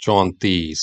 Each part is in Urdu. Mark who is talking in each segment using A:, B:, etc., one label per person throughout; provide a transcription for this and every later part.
A: 34।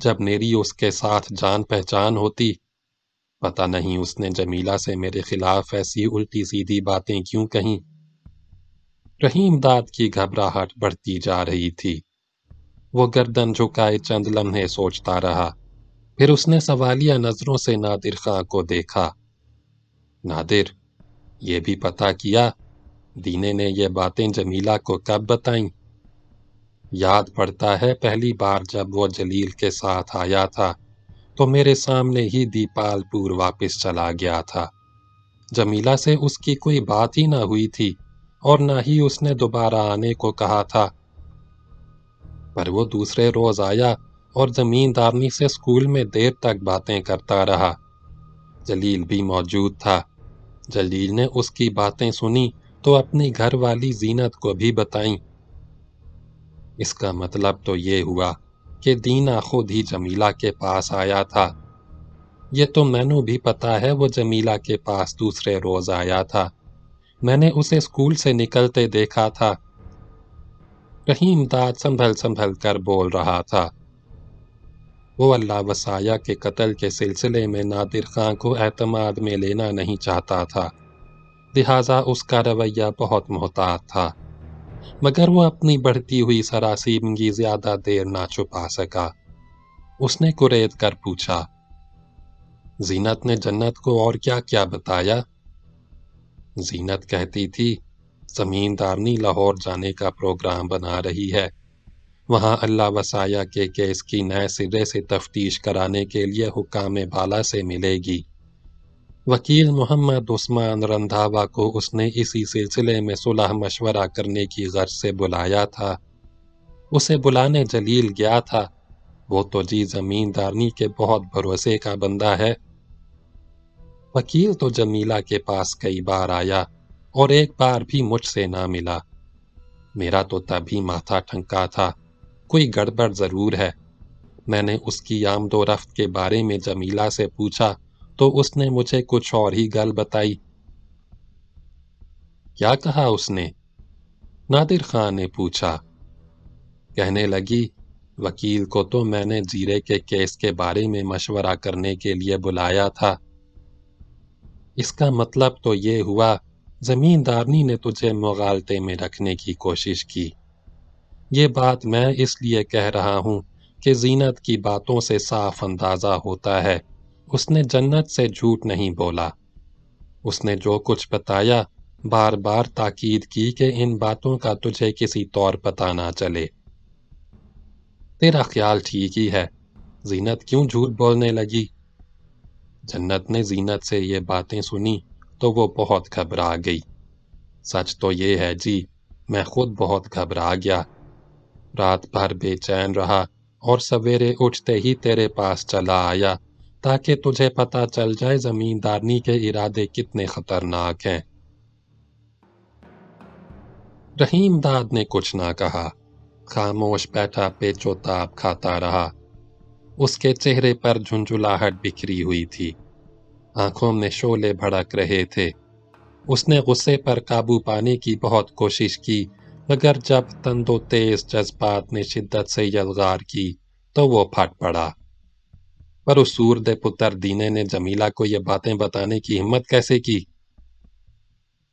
A: جب میری اس کے ساتھ جان پہچان ہوتی۔ پتہ نہیں اس نے جمیلہ سے میرے خلاف ایسی الٹی سیدھی باتیں کیوں کہیں۔ رحیم داد کی گھبراہٹ بڑھتی جا رہی تھی۔ وہ گردن جھکائے چند لمحے سوچتا رہا، پھر اس نے سوالیہ نظروں سے نادر خان کو دیکھا۔ نادر، یہ بھی پتہ کیا دینے نے یہ باتیں جمیلہ کو کب بتائیں؟ یاد پڑتا ہے پہلی بار جب وہ جلیل کے ساتھ آیا تھا تو میرے سامنے ہی دیپال پور واپس چلا گیا تھا۔ جمیلہ سے اس کی کوئی بات ہی نہ ہوئی تھی اور نہ ہی اس نے دوبارہ آنے کو کہا تھا، پر وہ دوسرے روز آیا اور زمیندارنی سے اسکول میں دیر تک باتیں کرتا رہا۔ جلیل بھی موجود تھا۔ جلیل نے اس کی باتیں سنی تو اپنی گھر والی زینت کو بھی بتائیں۔ اس کا مطلب تو یہ ہوا کہ دینا خود ہی جمیلہ کے پاس آیا تھا۔ یہ تو مینوں بھی پتا ہے وہ جمیلہ کے پاس دوسرے روز آیا تھا۔ میں نے اسے اسکول سے نکلتے دیکھا تھا۔ رحیم داد سنبھل سنبھل کر بول رہا تھا۔ وہ اللہ وسایہ کے قتل کے سلسلے میں نادر خان کو اعتماد میں لینا نہیں چاہتا تھا، لہٰذا اس کا رویہ بہت محتاط تھا، مگر وہ اپنی بڑھتی ہوئی سراسیمگی زیادہ دیر نہ چھپا سکا۔ اس نے کرید کر پوچھا، زینت نے جنت کو اور کیا کیا بتایا؟ زینت کہتی تھی زمیندارنی لاہور جانے کا پروگرام بنا رہی ہے، وہاں اللہ وسایہ کے کیس کی نئے سرے سے تفتیش کرانے کے لیے حکام بالا سے ملے گی۔ وکیل محمد عثمان رندھاوا کو اس نے اسی سلسلے میں صلح مشورہ کرنے کی غرض سے بلایا تھا۔ اسے بلانے جلیل گیا تھا، وہ تو جی زمیندارنی کے بہت بھروسے کا بندہ ہے۔ وکیل تو جمیلہ کے پاس کئی بار آیا اور ایک بار بھی مجھ سے نہ ملا۔ میرا تو تبھی ماتھا ٹھنکا تھا، کوئی گڑبڑ ضرور ہے۔ میں نے اس کی آمد و رفت کے بارے میں جمیلہ سے پوچھا تو اس نے مجھے کچھ اور ہی گل بتائی۔ کیا کہا اس نے؟ نادر خان نے پوچھا۔ کہنے لگی، وکیل کو تو میں نے زیرے کے کیس کے بارے میں مشورہ کرنے کے لیے بلایا تھا۔ اس کا مطلب تو یہ ہوا زمیندارنی نے تجھے مغالطے میں رکھنے کی کوشش کی۔ یہ بات میں اس لیے کہہ رہا ہوں کہ زینت کی باتوں سے صاف اندازہ ہوتا ہے اس نے جنت سے جھوٹ نہیں بولا۔ اس نے جو کچھ بتایا بار بار تاکید کی کہ ان باتوں کا تجھے کسی طور پتہ نہ چلے۔ تیرا خیال ٹھیک ہی ہے، زینت کیوں جھوٹ بولنے لگی؟ جنت نے زینت سے یہ باتیں سنی تو وہ بہت گھبرا گئی۔ سچ تو یہ ہے جی، میں خود بہت گھبرا گیا، رات بھر بے چین رہا اور سویرے اٹھتے ہی تیرے پاس چلا آیا تاکہ تجھے پتہ چل جائے زمیندارنی کے ارادے کتنے خطرناک ہیں۔ رحیم داد نے کچھ نہ کہا، خاموش بیٹھا پیچ و تاب کھاتا رہا۔ اس کے چہرے پر جھنجھلاہٹ بکھری ہوئی تھی، آنکھوں میں شعلے بھڑک رہے تھے۔ اس نے غصے پر قابو پانے کی بہت کوشش کی، مگر جب تند و تیز جذبات نے شدت سے یلغار کی تو وہ پھٹ پڑا۔ پر اس سورد پتر دینے نے جمیلہ کو یہ باتیں بتانے کی ہمت کیسے کی؟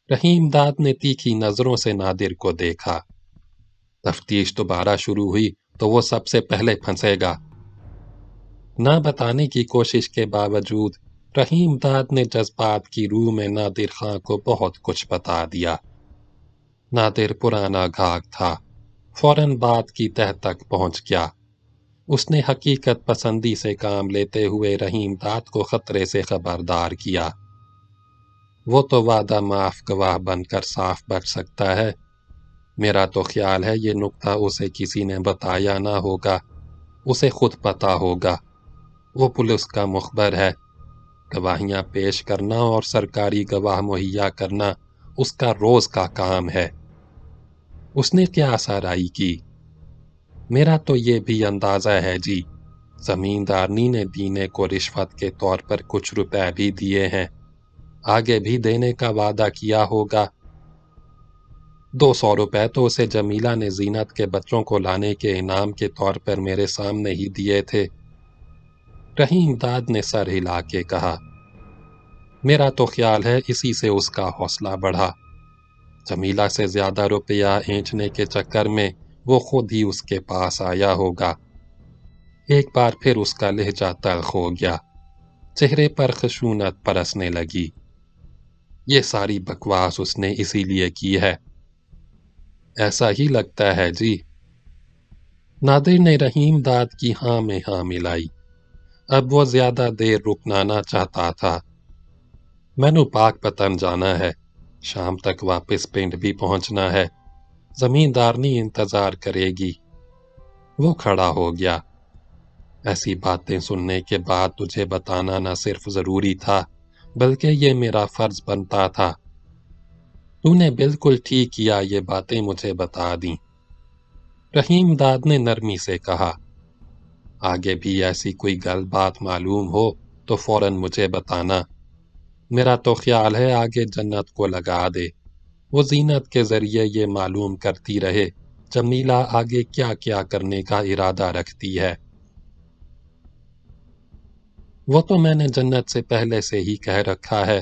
A: رحیم داد نے تیکھی نظروں سے نادر کو دیکھا۔ تفتیش دوبارہ شروع ہوئی تو وہ سب سے پہلے پھنسے گا۔ نہ بتانے کی کوشش کے باوجود رحیم داد نے جذبات کی روح میں نادر خان کو بہت کچھ بتا دیا۔ نادر پرانا گھاگ تھا، فوراً بات کی تہہ تک پہنچ گیا۔ اس نے حقیقت پسندی سے کام لیتے ہوئے رحیم داد کو خطرے سے خبردار کیا۔ وہ تو وعدہ معاف گواہ بن کر صاف بچ سکتا ہے، میرا تو خیال ہے یہ نکتہ اسے کسی نے بتایا نہ ہوگا، اسے خود پتہ ہوگا۔ وہ پولیس کا مخبر ہے، گواہیاں پیش کرنا اور سرکاری گواہ مہیا کرنا اس کا روز کا کام ہے۔ اس نے کیا آسرائی کی؟ میرا تو یہ بھی اندازہ ہے جی، زمیندارنی نے دینے کو رشوت کے طور پر کچھ روپے بھی دیے ہیں، آگے بھی دینے کا وعدہ کیا ہوگا۔ 200 روپے تو اسے جمیلہ نے زینت کے بچوں کو لانے کے انعام کے طور پر میرے سامنے ہی دیے تھے۔ رحیم داد نے سر ہلا کے کہا، میرا تو خیال ہے اسی سے اس کا حوصلہ بڑھا۔ جمیلہ سے زیادہ روپیہ اینچنے کے چکر میں وہ خود ہی اس کے پاس آیا ہوگا۔ ایک بار پھر اس کا لہجہ تلخ ہو گیا، چہرے پر خشونت پرسنے لگی۔ یہ ساری بکواس اس نے اسی لیے کی ہے۔ ایسا ہی لگتا ہے جی۔ نادر نے رحیم داد کی ہاں میں ہاں ملائی۔ اب وہ زیادہ دیر رکنا نہ چاہتا تھا۔ مینو پاک پتن جانا ہے، شام تک واپس پنڈ بھی پہنچنا ہے، زمیندارنی انتظار کرے گی۔ وہ کھڑا ہو گیا۔ ایسی باتیں سننے کے بعد تجھے بتانا نہ صرف ضروری تھا بلکہ یہ میرا فرض بنتا تھا۔ تو نے بالکل ٹھیک کیا یہ باتیں مجھے بتا دیں۔ رحیم داد نے نرمی سے کہا، آگے بھی ایسی کوئی گل بات معلوم ہو تو فوراً مجھے بتانا۔ میرا تو خیال ہے آگے جنت کو لگا دے، وہ زینت کے ذریعے یہ معلوم کرتی رہے جمیلہ آگے کیا کیا کرنے کا ارادہ رکھتی ہے۔ وہ تو میں نے جنت سے پہلے سے ہی کہہ رکھا ہے،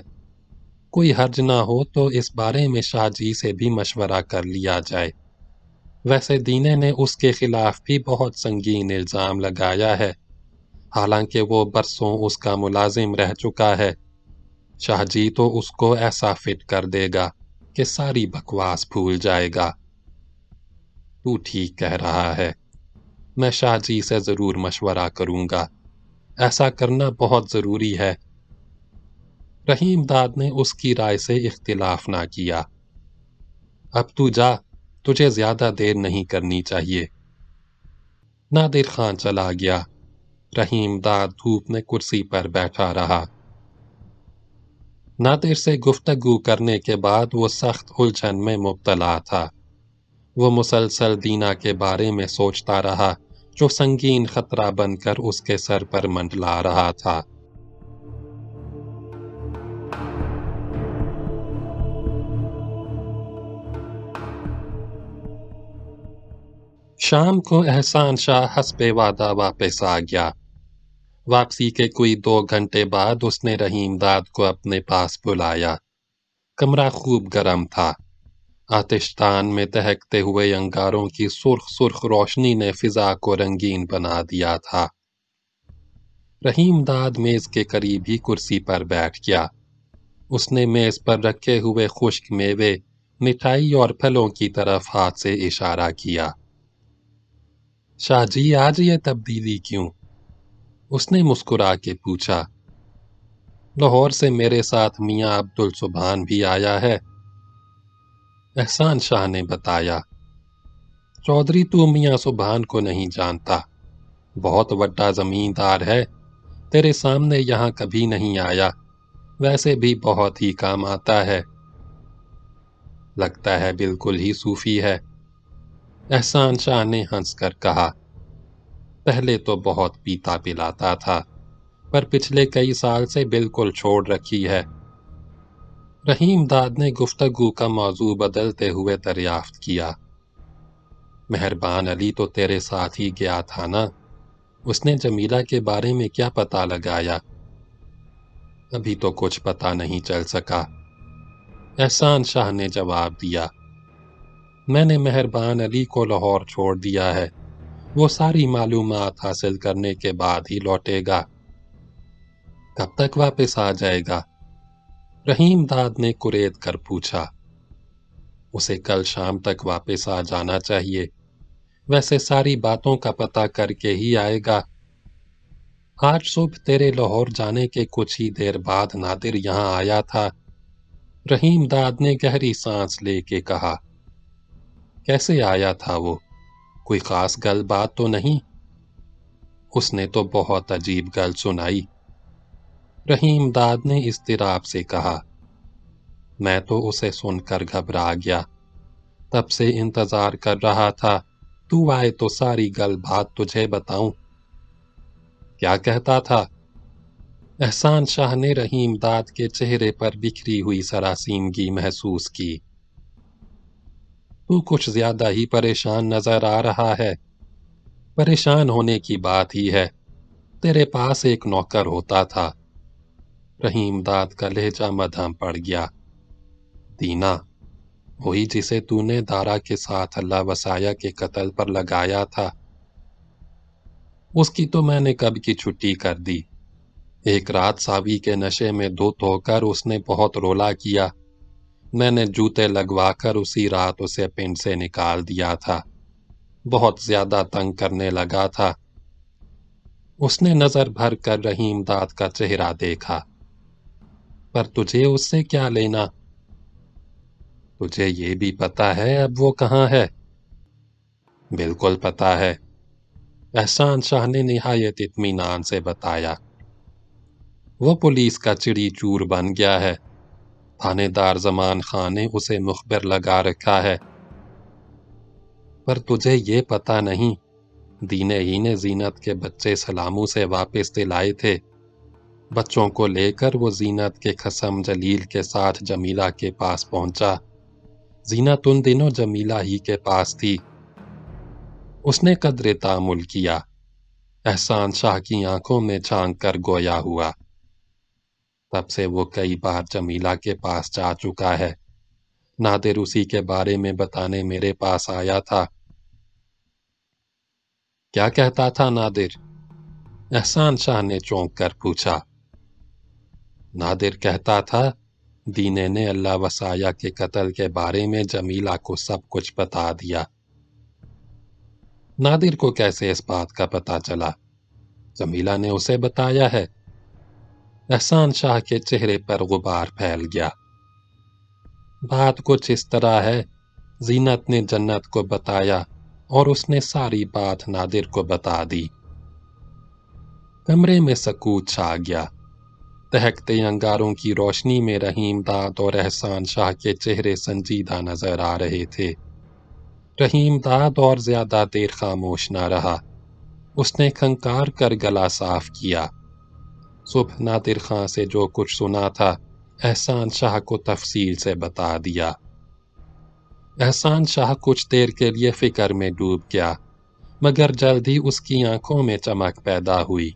A: کوئی حرج نہ ہو تو اس بارے میں شاہ جی سے بھی مشورہ کر لیا جائے۔ ویسے دینے نے اس کے خلاف بھی بہت سنگین الزام لگایا ہے، حالانکہ وہ برسوں اس کا ملازم رہ چکا ہے۔ شاہ جی تو اس کو ایسا فٹ کر دے گا کہ ساری بکواس بھول جائے گا۔ تو ٹھیک کہہ رہا ہے، میں شاہ جی سے ضرور مشورہ کروں گا، ایسا کرنا بہت ضروری ہے۔ رحیم داد نے اس کی رائے سے اختلاف نہ کیا۔ اب تو جا، تجھے زیادہ دیر نہیں کرنی چاہیے۔ نادر خان چلا گیا۔ رحیم داد دھوپ میں کرسی پر بیٹھا رہا۔ نادر سے گفتگو کرنے کے بعد وہ سخت الجھن میں مبتلا تھا۔ وہ مسلسل دینا کے بارے میں سوچتا رہا جو سنگین خطرہ بن کر اس کے سر پر منڈلا رہا تھا۔ شام کو احسان شاہ حسب وعدہ واپس آ گیا۔ واپسی کے کوئی 2 گھنٹے بعد اس نے رحیم داد کو اپنے پاس بلایا۔ کمرہ خوب گرم تھا۔ آتشدان میں دہکتے ہوئے انگاروں کی سرخ سرخ روشنی نے فضا کو رنگین بنا دیا تھا۔ رحیم داد میز کے قریب ہی کرسی پر بیٹھ گیا۔ اس نے میز پر رکھے ہوئے خشک میوے، مٹھائی اور پھلوں کی طرف ہاتھ سے اشارہ کیا۔ شاہ جی آج یہ تبدیلی کیوں؟ اس نے مسکرا کے پوچھا۔ لاہور سے میرے ساتھ میاں عبدالسبحان بھی آیا ہے، احسان شاہ نے بتایا۔ چودھری تو میاں سبحان کو نہیں جانتا، بہت بڑا زمیندار ہے، تیرے سامنے یہاں کبھی نہیں آیا، ویسے بھی بہت ہی کام آتا ہے۔ لگتا ہے بالکل ہی صوفی ہے، احسان شاہ نے ہنس کر کہا۔ پہلے تو بہت پیتا پلاتا تھا، پر پچھلے کئی سال سے بالکل چھوڑ رکھی ہے۔ رحیم داد نے گفتگو کا موضوع بدلتے ہوئے دریافت کیا۔ مہربان علی تو تیرے ساتھ ہی گیا تھا نا؟ اس نے جمیلہ کے بارے میں کیا پتہ لگایا؟ ابھی تو کچھ پتہ نہیں چل سکا، احسان شاہ نے جواب دیا۔ میں نے مہربان علی کو لاہور چھوڑ دیا ہے، وہ ساری معلومات حاصل کرنے کے بعد ہی لوٹے گا۔ کب تک واپس آ جائے گا؟ رحیم داد نے کرید کر پوچھا۔ اسے کل شام تک واپس آ جانا چاہیے، ویسے ساری باتوں کا پتہ کر کے ہی آئے گا۔ آج صبح تیرے لاہور جانے کے کچھ ہی دیر بعد نادر یہاں آیا تھا۔ رحیم داد نے گہری سانس لے کے کہا۔ کیسے آیا تھا وہ؟ کوئی خاص گل بات تو نہیں؟ اس نے تو بہت عجیب گل سنائی، رحیم داد نے اضطراب سے کہا۔ میں تو اسے سن کر گھبرا گیا، تب سے انتظار کر رہا تھا تو آئے تو ساری گل بات تجھے بتاؤں۔ کیا کہتا تھا؟ احسان شاہ نے رحیم داد کے چہرے پر بکھری ہوئی سراسیمگی محسوس کی۔ تو کچھ زیادہ ہی پریشان نظر آ رہا ہے۔ پریشان ہونے کی بات ہی ہے، تیرے پاس ایک نوکر ہوتا تھا۔ رحیم داد کا لہجہ مدھم پڑ گیا۔ دینا، وہی جسے تو نے دارا کے ساتھ اللہ وسایہ کے قتل پر لگایا تھا۔ اس کی تو میں نے کب کی چھٹی کر دی۔ ایک رات ساوی کے نشے میں دھت ہو کر اس نے بہت رولا کیا۔ میں نے جوتے لگوا کر اسی رات اسے پنڈ سے نکال دیا تھا۔ بہت زیادہ تنگ کرنے لگا تھا۔ اس نے نظر بھر کر رحیم داد کا چہرہ دیکھا۔ پر تجھے اس سے کیا لینا؟ تجھے یہ بھی پتا ہے اب وہ کہاں ہے؟ بالکل پتا ہے، احسان شاہ نے نہایت اطمینان سے بتایا۔ وہ پولیس کا چڑی چور بن گیا ہے۔ تھانے دار زمان خان نے اسے مخبر لگا رکھا ہے۔ پر تجھے یہ پتا نہیں، دینے ہی نے زینت کے بچے سلاموں سے واپس دلائے تھے۔ بچوں کو لے کر وہ زینت کے خصم جلیل کے ساتھ جمیلہ کے پاس پہنچا۔ زینت ان دنوں جمیلہ ہی کے پاس تھی۔ اس نے قدر تامل کیا۔ احسان شاہ کی آنکھوں میں جھانک کر گویا ہوا۔ تب سے وہ کئی بار جمیلہ کے پاس جا چکا ہے۔ نادر اسی کے بارے میں بتانے میرے پاس آیا تھا۔ کیا کہتا تھا نادر؟ احسان شاہ نے چونک کر پوچھا۔ نادر کہتا تھا دینے نے اللہ وسایہ کے قتل کے بارے میں جمیلہ کو سب کچھ بتا دیا۔ نادر کو کیسے اس بات کا پتا چلا؟ جمیلہ نے اسے بتایا ہے۔ احسان شاہ کے چہرے پر غبار پھیل گیا۔ بات کچھ اس طرح ہے، زینت نے جنت کو بتایا اور اس نے ساری بات نادر کو بتا دی۔ کمرے میں سکوت چھا گیا۔ دہکتے انگاروں کی روشنی میں رحیم داد اور احسان شاہ کے چہرے سنجیدہ نظر آ رہے تھے۔ رحیم داد اور زیادہ دیر خاموش نہ رہا۔ اس نے کھنکار کر گلا صاف کیا۔ صبح نادر خان سے جو کچھ سنا تھا احسان شاہ کو تفصیل سے بتا دیا۔ احسان شاہ کچھ دیر کے لیے فکر میں ڈوب گیا، مگر جلد ہی اس کی آنکھوں میں چمک پیدا ہوئی۔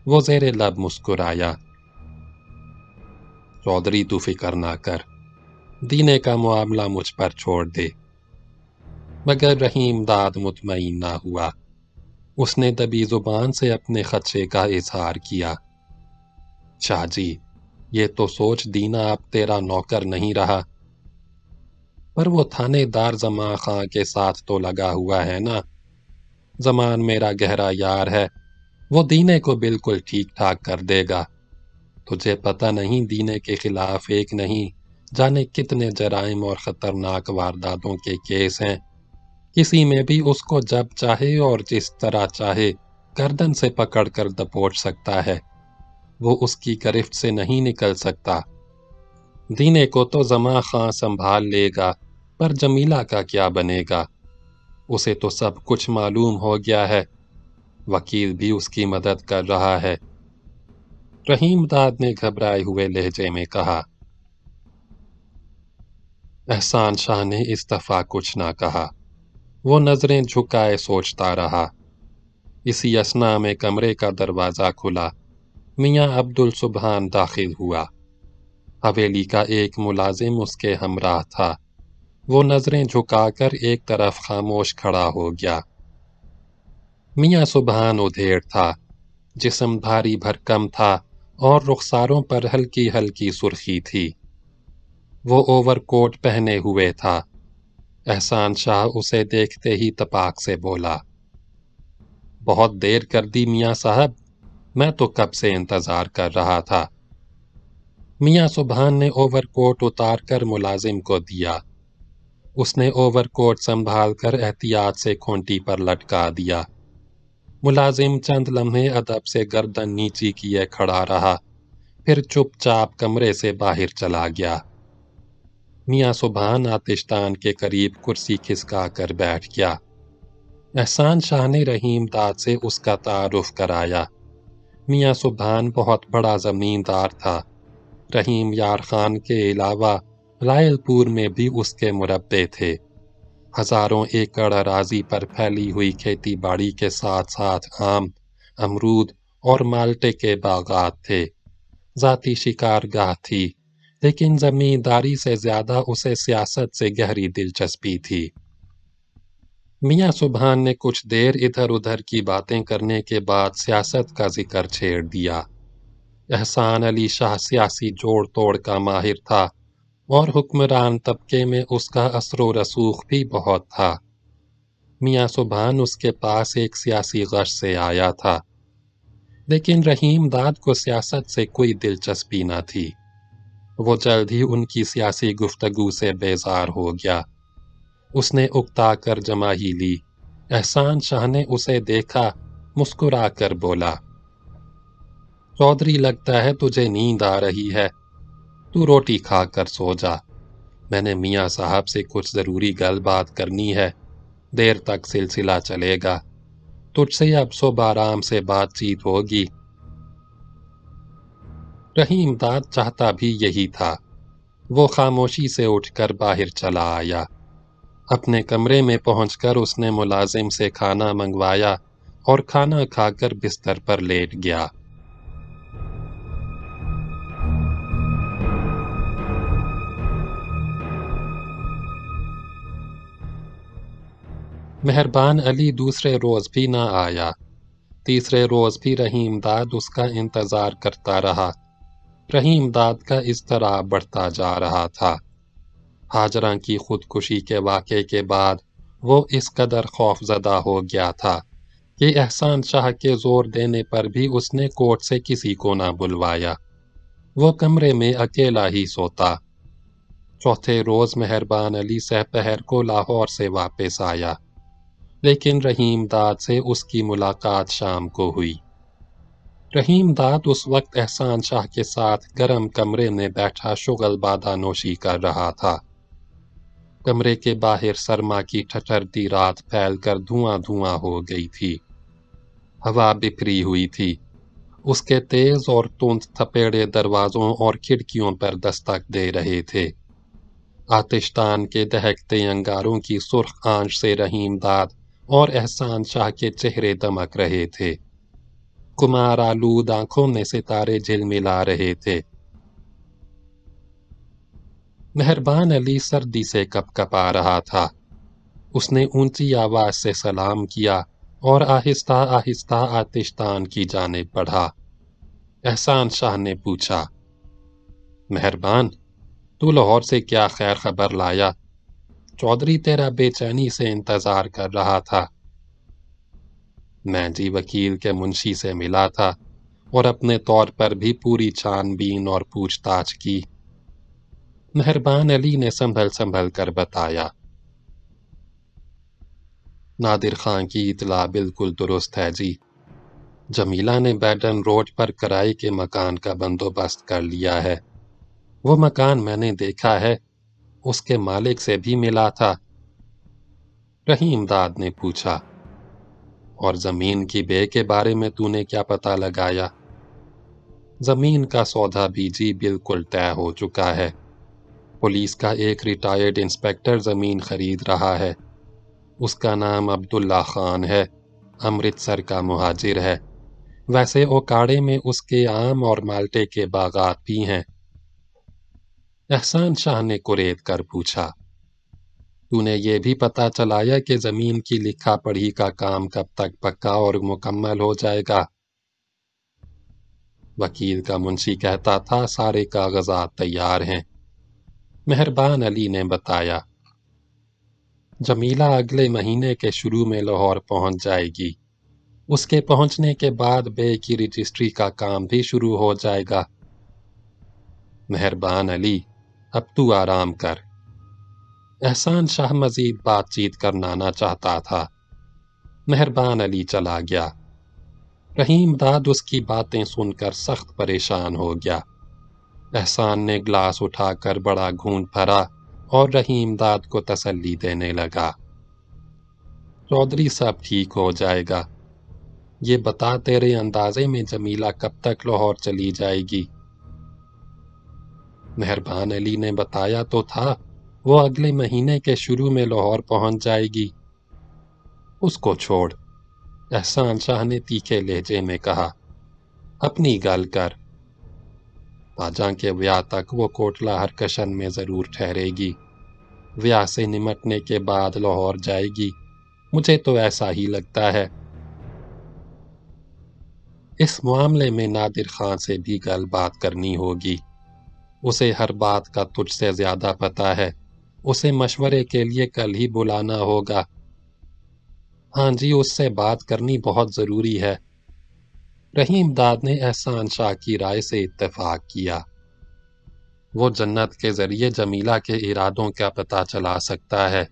A: وہ زیر لب مسکرایا۔ چودھری تو فکر نہ کر، دینے کا معاملہ مجھ پر چھوڑ دے۔ مگر رحیم داد مطمئن نہ ہوا۔ اس نے دبی زبان سے اپنے خدشے کا اظہار کیا۔ شاہ جی، یہ تو سوچ دینا اب تیرا نوکر نہیں رہا۔ پر وہ تھانے دار زمان خان کے ساتھ تو لگا ہوا ہے نا۔ زمان میرا گہرا یار ہے، وہ دینے کو بالکل ٹھیک ٹھاک کر دے گا۔ تجھے پتہ نہیں دینے کے خلاف ایک نہیں جانے کتنے جرائم اور خطرناک وارداتوں کے کیس ہیں۔ کسی میں بھی اس کو جب چاہے اور جس طرح چاہے گردن سے پکڑ کر دبوچ سکتا ہے۔ وہ اس کی گرفت سے نہیں نکل سکتا۔ دینے کو تو زمان خان سنبھال لے گا، پر جمیلہ کا کیا بنے گا؟ اسے تو سب کچھ معلوم ہو گیا ہے۔ وکیل بھی اس کی مدد کر رہا ہے۔ رحیم داد نے گھبرائے ہوئے لہجے میں کہا۔ احسان شاہ نے اس دفعہ کچھ نہ کہا۔ وہ نظریں جھکائے سوچتا رہا۔ اسی اثناء میں کمرے کا دروازہ کھلا۔ میاں عبد السبحان داخل ہوا۔ حویلی کا ایک ملازم اس کے ہمراہ تھا۔ وہ نظریں جھکا کر ایک طرف خاموش کھڑا ہو گیا۔ میاں سبحان ادھیڑ تھا، جسم بھاری بھرکم تھا اور رخساروں پر ہلکی ہلکی سرخی تھی۔ وہ اوور کوٹ پہنے ہوئے تھا۔ احسان شاہ اسے دیکھتے ہی تپاک سے بولا۔ بہت دیر کر دی میاں صاحب، میں تو کب سے انتظار کر رہا تھا۔ میاں سبحان نے اوور کوٹ اتار کر ملازم کو دیا۔ اس نے اوور کوٹ سنبھال کر احتیاط سے کھونٹی پر لٹکا دیا۔ ملازم چند لمحے ادب سے گردن نیچی کیے کھڑا رہا، پھر چپ چاپ کمرے سے باہر چلا گیا۔ میاں سبحان آتش دان کے قریب کرسی کھسکا کر بیٹھ گیا۔ احسان شاہ نے رحیم داد سے اس کا تعارف کرایا۔ میاں سبحان بہت بڑا زمیندار تھا۔ رحیم یار خان کے علاوہ لائل پور میں بھی اس کے مربے تھے۔ ہزاروں ایکڑ اراضی پر پھیلی ہوئی کھیتی باڑی کے ساتھ ساتھ آم، امرود اور مالٹے کے باغات تھے، ذاتی شکارگاہ تھی، لیکن زمینداری سے زیادہ اسے سیاست سے گہری دلچسپی تھی۔ میاں سبحان نے کچھ دیر ادھر ادھر کی باتیں کرنے کے بعد سیاست کا ذکر چھیڑ دیا۔ احسان علی شاہ سیاسی جوڑ توڑ کا ماہر تھا اور حکمران طبقے میں اس کا اثر و رسوخ بھی بہت تھا۔ میاں سبحان اس کے پاس ایک سیاسی غش سے آیا تھا، لیکن رحیم داد کو سیاست سے کوئی دلچسپی نہ تھی۔ وہ جلد ہی ان کی سیاسی گفتگو سے بیزار ہو گیا۔ اس نے اکتا کر جماہی لی۔ احسان شاہ نے اسے دیکھا، مسکرا کر بولا، چودھری لگتا ہے تجھے نیند آ رہی ہے، تو روٹی کھا کر سو جا، میں نے میاں صاحب سے کچھ ضروری گل بات کرنی ہے، دیر تک سلسلہ چلے گا، تجھ سے اب صبح آرام سے بات چیت ہوگی۔ رحیم داد چاہتا بھی یہی تھا۔ وہ خاموشی سے اٹھ کر باہر چلا آیا۔ اپنے کمرے میں پہنچ کر اس نے ملازم سے کھانا منگوایا اور کھانا کھا کر بستر پر لیٹ گیا۔ مہربان علی دوسرے روز بھی نہ آیا۔ تیسرے روز بھی رحیم داد اس کا انتظار کرتا رہا۔ رحیم داد کا اضطراب بڑھتا جا رہا تھا۔ ہاجرہ کی خودکشی کے واقعے کے بعد وہ اس قدر خوف زدہ ہو گیا تھا کہ احسان شاہ کے زور دینے پر بھی اس نے کورٹ سے کسی کو نہ بلوایا۔ وہ کمرے میں اکیلا ہی سوتا۔ چوتھے روز مہربان علی سپہر کو لاہور سے واپس آیا، لیکن رحیم داد سے اس کی ملاقات شام کو ہوئی۔ رحیم داد اس وقت احسان شاہ کے ساتھ گرم کمرے میں بیٹھا شغل بادہ نوشی کر رہا تھا۔ کمرے کے باہر سرما کی ٹھٹھرتی رات پھیل کر دھواں دھواں ہو گئی تھی۔ ہوا بکھری ہوئی تھی۔ اس کے تیز اور تند تھپیڑے دروازوں اور کھڑکیوں پر دستک دے رہے تھے۔ آتشدان کے دہکتے انگاروں کی سرخ آنچ سے رحیم داد اور احسان شاہ کے چہرے دمک رہے تھے۔ کمار آلود آنکھوں میں ستارے جھلملا رہے تھے۔ مہربان علی سردی سے کپ کپا رہا تھا۔ اس نے اونچی آواز سے سلام کیا اور آہستہ آہستہ آتشدان کی جانب بڑھا۔ احسان شاہ نے پوچھا، مہربان، تو لاہور سے کیا خیر خبر لایا؟ چودھری تیرا بے چینی سے انتظار کر رہا تھا۔ میں جی وکیل کے منشی سے ملا تھا اور اپنے طور پر بھی پوری چھان بین اور پوچھ تاچھ کی۔ مہربان علی نے سنبھل سنبھل کر بتایا، نادر خان کی اطلاع بالکل درست ہے جی۔ جمیلہ نے بیڈن روڈ پر کرائے کے مکان کا بندوبست کر لیا ہے۔ وہ مکان میں نے دیکھا ہے، اس کے مالک سے بھی ملا تھا۔ رحیم داد نے پوچھا، اور زمین کی بے کے بارے میں تو نے کیا پتہ لگایا؟ زمین کا سودا بھی جی بالکل طے ہو چکا ہے۔ پولیس کا ایک ریٹائرڈ انسپیکٹر زمین خرید رہا ہے۔ اس کا نام عبداللہ خان ہے، امرتسر کا مہاجر ہے۔ ویسے اوکاڑے میں اس کے آم اور مالٹے کے باغات بھی ہیں۔ احسان شاہ نے کرید کر پوچھا، تو نے یہ بھی پتہ چلایا کہ زمین کی لکھا پڑھی کا کام کب تک پکا اور مکمل ہو جائے گا؟ وکیل کا منشی کہتا تھا سارے کاغذات تیار ہیں۔ مہربان علی نے بتایا، جمیلہ اگلے مہینے کے شروع میں لاہور پہنچ جائے گی۔ اس کے پہنچنے کے بعد بے کی رجسٹری کا کام بھی شروع ہو جائے گا۔ مہربان علی، اب تو آرام کر۔ احسان شاہ مزید بات چیت کرنا نہ چاہتا تھا۔ مہربان علی چلا گیا۔ رحیم داد اس کی باتیں سن کر سخت پریشان ہو گیا۔ احسان نے گلاس اٹھا کر بڑا گھونٹ بھرا اور رحیم داد کو تسلی دینے لگا، چودھری سب ٹھیک ہو جائے گا۔ یہ بتا تیرے اندازے میں جمیلہ کب تک لاہور چلی جائے گی؟ مہربان علی نے بتایا تو تھا وہ اگلے مہینے کے شروع میں لاہور پہنچ جائے گی۔ اس کو چھوڑ، احسان شاہ نے تیکھے لہجے میں کہا، اپنی گل کر۔ تاجاں کے ویاہ تک وہ کوٹلہ ہرکشن میں ضرور ٹھہرے گی۔ ویاہ سے نمٹنے کے بعد لاہور جائے گی، مجھے تو ایسا ہی لگتا ہے۔ اس معاملے میں نادر خان سے بھی گل بات کرنی ہوگی۔ اسے ہر بات کا تجھ سے زیادہ پتہ ہے، اسے مشورے کے لیے کل ہی بلانا ہوگا۔ ہاں جی، اس سے بات کرنی بہت ضروری ہے۔ رحیم داد نے احسان شاہ کی رائے سے اتفاق کیا۔ وہ جنت کے ذریعے جمیلہ کے ارادوں کا پتہ چلا سکتا ہے۔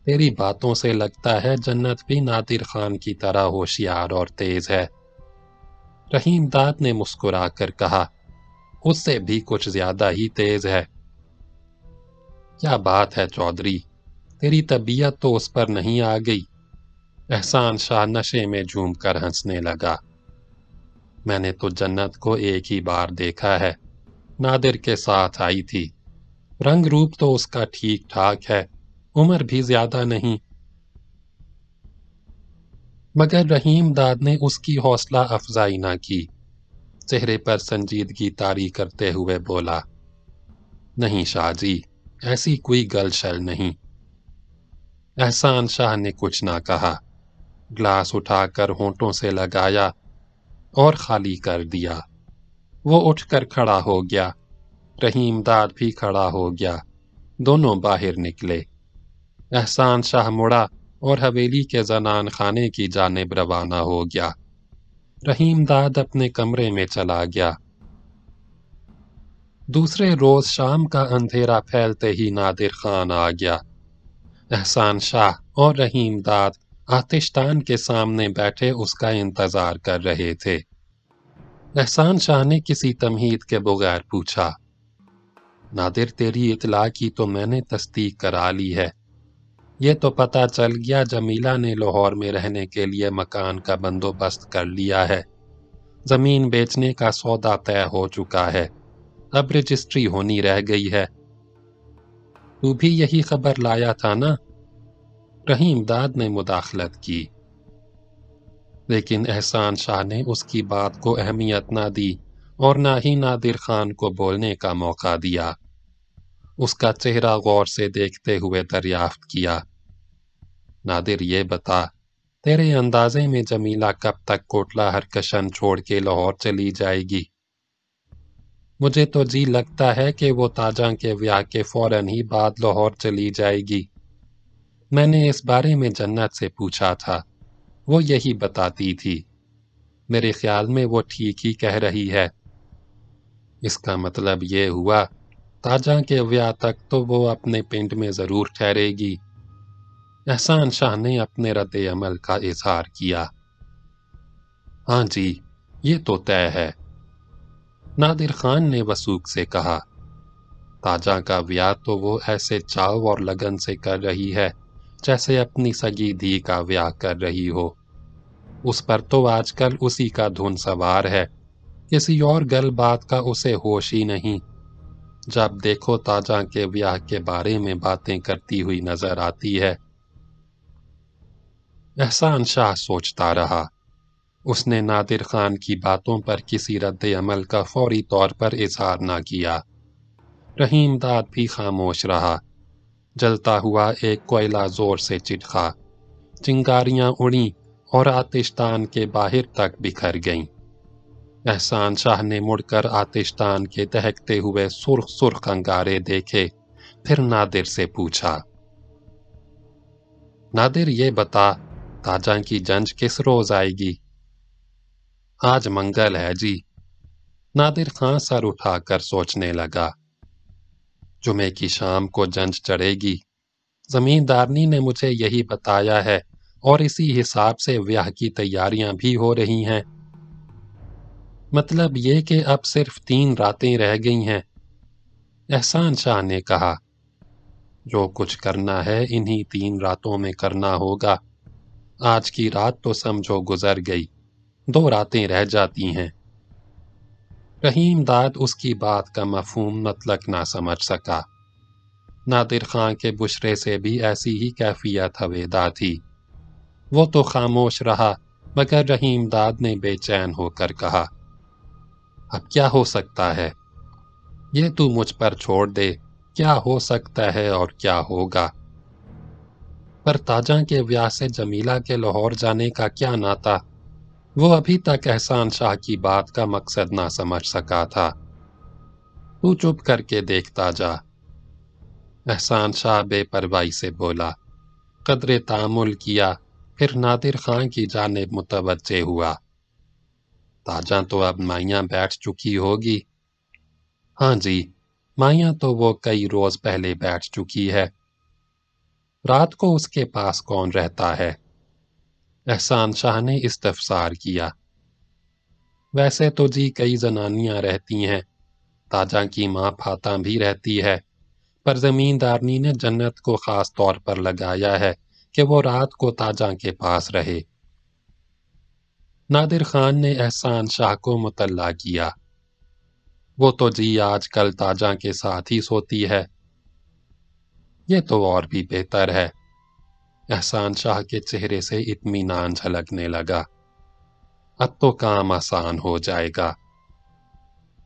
A: تیری باتوں سے لگتا ہے جنت بھی نادر خان کی طرح ہوشیار اور تیز ہے۔ رحیم داد نے مسکرا کر کہا، اس سے بھی کچھ زیادہ ہی تیز ہے۔ کیا بات ہے چودھری، تیری طبیعت تو اس پر نہیں آ گئی؟ احسان شاہ نشے میں جھوم کر ہنسنے لگا۔ میں نے تو جنت کو ایک ہی بار دیکھا ہے، نادر کے ساتھ آئی تھی۔ رنگ روپ تو اس کا ٹھیک ٹھاک ہے، عمر بھی زیادہ نہیں۔ مگر رحیم داد نے اس کی حوصلہ افزائی نہ کی، چہرے پر سنجیدگی طاری کرتے ہوئے بولا، نہیں شاہ جی، ایسی کوئی گل شل نہیں۔ احسان شاہ نے کچھ نہ کہا، گلاس اٹھا کر ہونٹوں سے لگایا اور خالی کر دیا۔ وہ اٹھ کر کھڑا ہو گیا، رحیم داد بھی کھڑا ہو گیا، دونوں باہر نکلے۔ احسان شاہ مڑا اور حویلی کے زنان خانے کی جانب روانہ ہو گیا۔ رحیم داد اپنے کمرے میں چلا گیا۔ دوسرے روز شام کا اندھیرا پھیلتے ہی نادر خان آ گیا۔ احسان شاہ اور رحیم داد آتش دان کے سامنے بیٹھے اس کا انتظار کر رہے تھے۔ احسان شاہ نے کسی تمہید کے بغیر پوچھا، نادر تیری اطلاع کی تو میں نے تصدیق کرا لی ہے۔ یہ تو پتہ چل گیا جمیلہ نے لاہور میں رہنے کے لیے مکان کا بندوبست کر لیا ہے۔ زمین بیچنے کا سودا طے ہو چکا ہے، اب رجسٹری ہونی رہ گئی ہے۔ تو بھی یہی خبر لایا تھا نا؟ رحیم داد نے مداخلت کی، لیکن احسان شاہ نے اس کی بات کو اہمیت نہ دی اور نہ ہی نادر خان کو بولنے کا موقع دیا۔ اس کا چہرہ غور سے دیکھتے ہوئے دریافت کیا، نادر یہ بتا، تیرے اندازے میں جمیلہ کب تک کوٹلہ ہرکشن چھوڑ کے لاہور چلی جائے گی؟ مجھے تو جی لگتا ہے کہ وہ تاجاں کے ویاہ کے فوراً ہی بعد لاہور چلی جائے گی۔ میں نے اس بارے میں جنت سے پوچھا تھا، وہ یہی بتاتی تھی۔ میرے خیال میں وہ ٹھیک ہی کہہ رہی ہے۔ اس کا مطلب یہ ہوا تاجاں کے ویاہ تک تو وہ اپنے پنڈ میں ضرور ٹھہرے گی۔ احسان شاہ نے اپنے رد عمل کا اظہار کیا۔ ہاں جی، یہ تو طے ہے۔ نادر خان نے وثوق سے کہا، تاجاں کا ویاہ تو وہ ایسے چاو اور لگن سے کر رہی ہے جیسے اپنی سگی دھی کا ویاہ کر رہی ہو۔ اس پر تو آج کل اسی کا دھن سوار ہے، کسی اور گل بات کا اسے ہوش ہی نہیں۔ جب دیکھو تاجاں کے ویاہ کے بارے میں باتیں کرتی ہوئی نظر آتی ہے۔ احسان شاہ سوچتا رہا۔ اس نے نادر خان کی باتوں پر کسی رد عمل کا فوری طور پر اظہار نہ کیا۔ رحیم داد بھی خاموش رہا۔ جلتا ہوا ایک کوئلہ زور سے چٹخا، چنگاریاں اڑیں اور آتش دان کے باہر تک بکھر گئیں۔ احسان شاہ نے مڑ کر آتش دان کے دہکتے ہوئے سرخ سرخ انگارے دیکھے، پھر نادر سے پوچھا، نادر یہ بتا، تاجاں کی جنج کس روز آئے گی؟ آج منگل ہے جی۔ نادر خان سر اٹھا کر سوچنے لگا، جمعے کی شام کو جنج چڑھے گی۔ زمیندارنی نے مجھے یہی بتایا ہے اور اسی حساب سے ویاہ کی تیاریاں بھی ہو رہی ہیں۔ مطلب یہ کہ اب صرف 3 راتیں رہ گئی ہیں۔ احسان شاہ نے کہا، جو کچھ کرنا ہے انہی 3 راتوں میں کرنا ہوگا۔ آج کی رات تو سمجھو گزر گئی، 2 راتیں رہ جاتی ہیں۔ رحیم داد اس کی بات کا مفہوم مطلق نہ سمجھ سکا۔ نادر خان کے بشرے سے بھی ایسی ہی کیفیت ہویدا تھی۔ وہ تو خاموش رہا مگر رحیم داد نے بے چین ہو کر کہا، اب کیا ہو سکتا ہے؟ یہ تو مجھ پر چھوڑ دے، کیا ہو سکتا ہے اور کیا ہوگا؟ پر تاجاں کے بیاہ سے جمیلہ کے لاہور جانے کا کیا ناتا؟ وہ ابھی تک احسان شاہ کی بات کا مقصد نہ سمجھ سکا تھا۔ تو چپ کر کے دیکھتا جا، احسان شاہ بے پرواہی سے بولا۔ قدرے تأمل کیا، پھر نادر خان کی جانب متوجہ ہوا۔ تاجاں تو اب مائیاں بیٹھ چکی ہوگی؟ ہاں جی، مائیاں تو وہ کئی روز پہلے بیٹھ چکی ہے۔ رات کو اس کے پاس کون رہتا ہے؟ احسان شاہ نے استفسار کیا۔ ویسے تو جی کئی زنانیاں رہتی ہیں، تاجاں کی ماں پھاتاں بھی رہتی ہے، پر زمیندارنی نے جنت کو خاص طور پر لگایا ہے کہ وہ رات کو تاجاں کے پاس رہے۔ نادر خان نے احسان شاہ کو مطلع کیا۔ وہ تو جی آج کل تاجاں کے ساتھ ہی سوتی ہے۔ یہ تو اور بھی بہتر ہے۔ احسان شاہ کے چہرے سے اطمینان جھلکنے لگا۔ اب تو کام آسان ہو جائے گا۔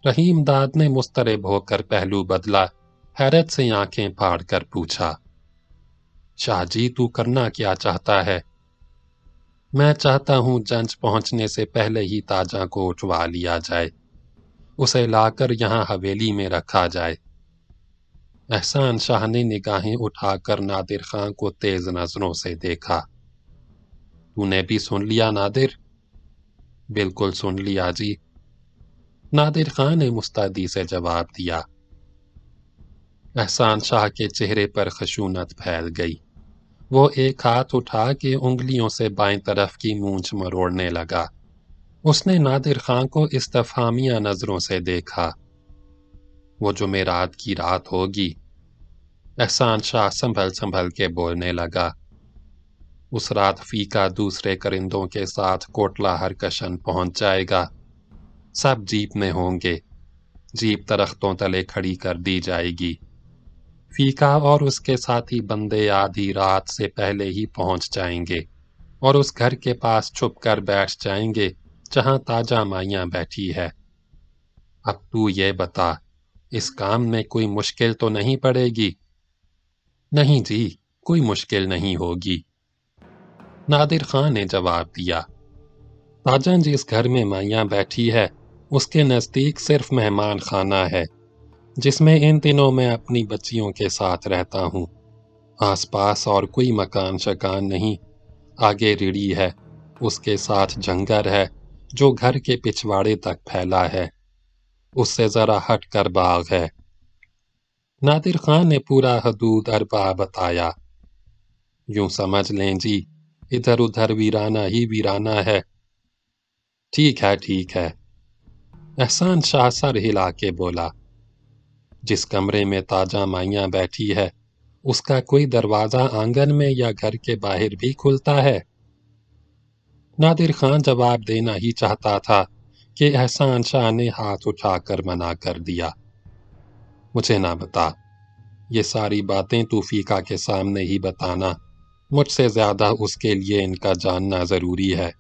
A: رحیم داد نے مضطرب ہو کر پہلو بدلا، حیرت سے آنکھیں پھاڑ کر پوچھا، شاہ جی تو کرنا کیا چاہتا ہے؟ میں چاہتا ہوں جنج پہنچنے سے پہلے ہی تاجاں کو اٹھوا لیا جائے، اسے لا کر یہاں حویلی میں رکھا جائے۔ احسان شاہ نے نگاہیں اٹھا کر نادر خان کو تیز نظروں سے دیکھا۔ تو نے بھی سن لیا نادر؟ بالکل سن لیا جی، نادر خان نے مستعدی سے جواب دیا۔ احسان شاہ کے چہرے پر خشونت پھیل گئی۔ وہ ایک ہاتھ اٹھا کے انگلیوں سے بائیں طرف کی مونچھ مروڑنے لگا۔ اس نے نادر خان کو استفہامیہ نظروں سے دیکھا۔ وہ جمعرات کی رات ہوگی، احسان شاہ سنبھل سنبھل کے بولنے لگا۔ اس رات فیکا دوسرے کرندوں کے ساتھ کوٹلہ ہرکشن پہنچ جائے گا۔ سب جیپ میں ہوں گے، جیپ درختوں تلے کھڑی کر دی جائے گی۔ فیکا اور اس کے ساتھی بندے آدھی رات سے پہلے ہی پہنچ جائیں گے اور اس گھر کے پاس چھپ کر بیٹھ جائیں گے جہاں تاجا مائیاں بیٹھی ہے۔ اب تو یہ بتا، اس کام میں کوئی مشکل تو نہیں پڑے گی؟ نہیں جی، کوئی مشکل نہیں ہوگی، نادر خان نے جواب دیا۔ تاجاں جس گھر میں مائیاں بیٹھی ہے اس کے نزدیک صرف مہمان خانہ ہے، جس میں ان دنوں میں اپنی بچیوں کے ساتھ رہتا ہوں۔ آس پاس اور کوئی مکان شکان نہیں۔ آگے ریڑھی ہے، اس کے ساتھ جنگل ہے جو گھر کے پچھواڑے تک پھیلا ہے، اس سے ذرا ہٹ کر باغ ہے۔ نادر خان نے پورا حدود اربع بتایا۔ یوں سمجھ لیں جی، ادھر ادھر ویرانہ ہی ویرانہ ہے۔ ٹھیک ہے ٹھیک ہے، احسان شاہ سر ہلا کے بولا۔ جس کمرے میں تاجا مائیاں بیٹھی ہے اس کا کوئی دروازہ آنگن میں یا گھر کے باہر بھی کھلتا ہے؟ نادر خان جواب دینا ہی چاہتا تھا کہ احسان شاہ نے ہاتھ اٹھا کر منع کر دیا۔ مجھے نہ بتا، یہ ساری باتیں تو فیکا کے سامنے ہی بتانا، مجھ سے زیادہ اس کے لیے ان کا جاننا ضروری ہے۔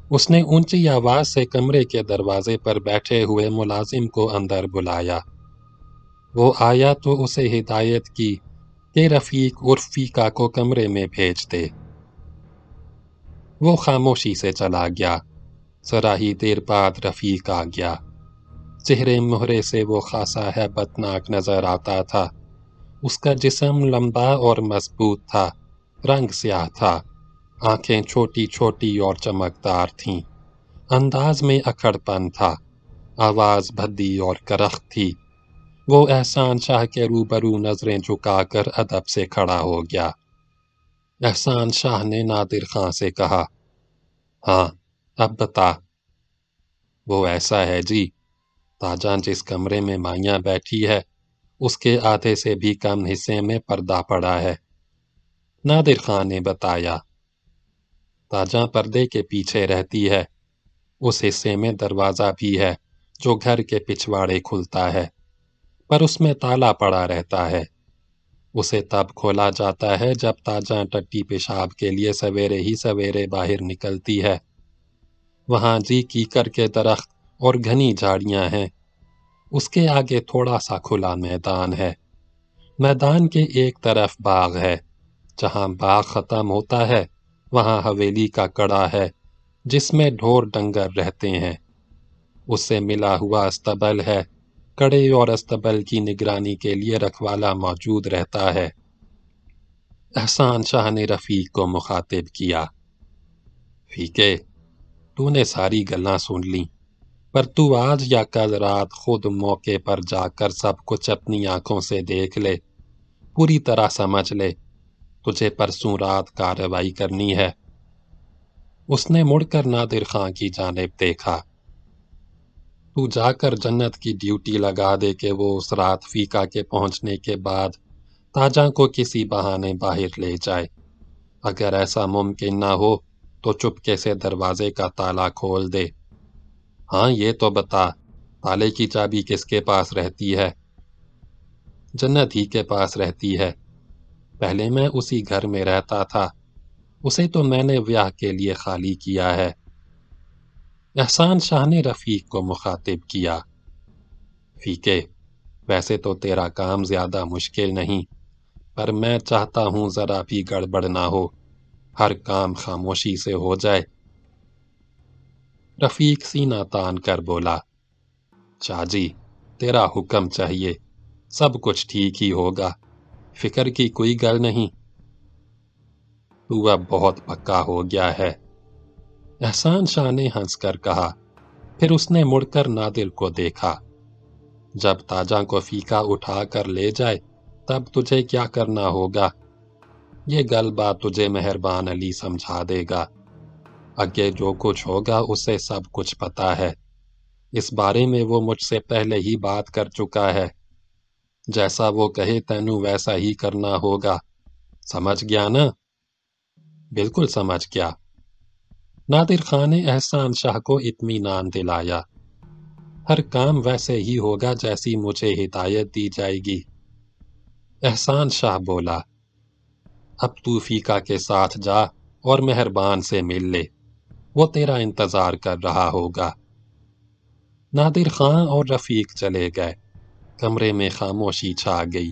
A: اس نے اونچی آواز سے کمرے کے دروازے پر بیٹھے ہوئے ملازم کو اندر بلایا۔ وہ آیا تو اسے ہدایت کی کہ رفیق عرف فیکا کو کمرے میں بھیج دے۔ وہ خاموشی سے چلا گیا۔ ذرا ہی دیر بعد رفیق آ گیا۔ چہرے مہرے سے وہ خاصا ہیبت ناک نظر آتا تھا۔ اس کا جسم لمبا اور مضبوط تھا، رنگ سیاہ تھا، آنکھیں چھوٹی چھوٹی اور چمکدار تھیں، انداز میں اکڑ پن تھا، آواز بھدی اور کرخت تھی۔ وہ احسان شاہ کے روبرو نظریں جھکا کر ادب سے کھڑا ہو گیا۔ احسان شاہ نے نادر خان سے کہا، ہاں اب بتا۔ وہ ایسا ہے جی، تاجاں جس کمرے میں مائیاں بیٹھی ہے اس کے آدھے سے بھی کم حصے میں پردہ پڑا ہے، نادر خان نے بتایا۔ تاجاں پردے کے پیچھے رہتی ہے، اس حصے میں دروازہ بھی ہے جو گھر کے پچھواڑے کھلتا ہے، پر اس میں تالا پڑا رہتا ہے۔ اسے تب کھولا جاتا ہے جب تاجاں ٹٹی پیشاب کے لیے سویرے ہی سویرے باہر نکلتی ہے۔ وہاں جی کیکر کے درخت اور گھنی جھاڑیاں ہیں۔ اس کے آگے تھوڑا سا کھلا میدان ہے۔ میدان کے ایک طرف باغ ہے۔ جہاں باغ ختم ہوتا ہے وہاں حویلی کا کڑا ہے جس میں ڈھور ڈنگر رہتے ہیں۔ اس سے ملا ہوا استبل ہے۔ کڑے اور استبل کی نگرانی کے لیے رکھوالا موجود رہتا ہے۔ احسان شاہ نے رفیق کو مخاطب کیا۔ فیکے، تو نے ساری گلاں سن لیں، پر تو آج یا کل رات خود موقع پر جا کر سب کچھ اپنی آنکھوں سے دیکھ لے، پوری طرح سمجھ لے۔ تجھے پرسوں رات کارروائی کرنی ہے۔ اس نے مڑ کر نادر خان کی جانب دیکھا۔ تو جا کر جنت کی ڈیوٹی لگا دے کہ وہ اس رات فیقہ کے پہنچنے کے بعد تاجاں کو کسی بہانے باہر لے جائے۔ اگر ایسا ممکن نہ ہو تو چپکے سے دروازے کا تالا کھول دے۔ ہاں یہ تو بتا، تالے کی چابی کس کے پاس رہتی ہے؟ جنت ہی کے پاس رہتی ہے۔ پہلے میں اسی گھر میں رہتا تھا، اسے تو میں نے بیاہ کے لیے خالی کیا ہے۔ احسان شاہ نے رفیق کو مخاطب کیا۔ فیکے، ویسے تو تیرا کام زیادہ مشکل نہیں، پر میں چاہتا ہوں ذرا بھی گڑبڑ نہ ہو، ہر کام خاموشی سے ہو جائے۔ رفیق سینہ تان کر بولا، شاہ جی، تیرا حکم چاہیے، سب کچھ ٹھیک ہی ہوگا، فکر کی کوئی گل نہیں۔ تو اب بہت پکا ہو گیا ہے، احسان شاہ نے ہنس کر کہا۔ پھر اس نے مڑ کر نادر کو دیکھا۔ جب تاجاں کو فیقہ اٹھا کر لے جائے تب تجھے کیا کرنا ہوگا؟ یہ گل بات تجھے مہربان علی سمجھا دے گا۔ اگے جو کچھ ہوگا اسے سب کچھ پتا ہے۔ اس بارے میں وہ مجھ سے پہلے ہی بات کر چکا ہے۔ جیسا وہ کہے تینوں ویسا ہی کرنا ہوگا، سمجھ گیا نا؟ بالکل سمجھ گیا۔ نادر خان نے احسان شاہ کو اطمینان دلایا۔ ہر کام ویسے ہی ہوگا جیسی مجھے ہدایت دی جائے گی۔ احسان شاہ بولا، اب تو فیقہ کے ساتھ جا اور مہربان سے مل لے، وہ تیرا انتظار کر رہا ہوگا۔ نادر خان اور رفیق چلے گئے۔ کمرے میں خاموشی چھا گئی۔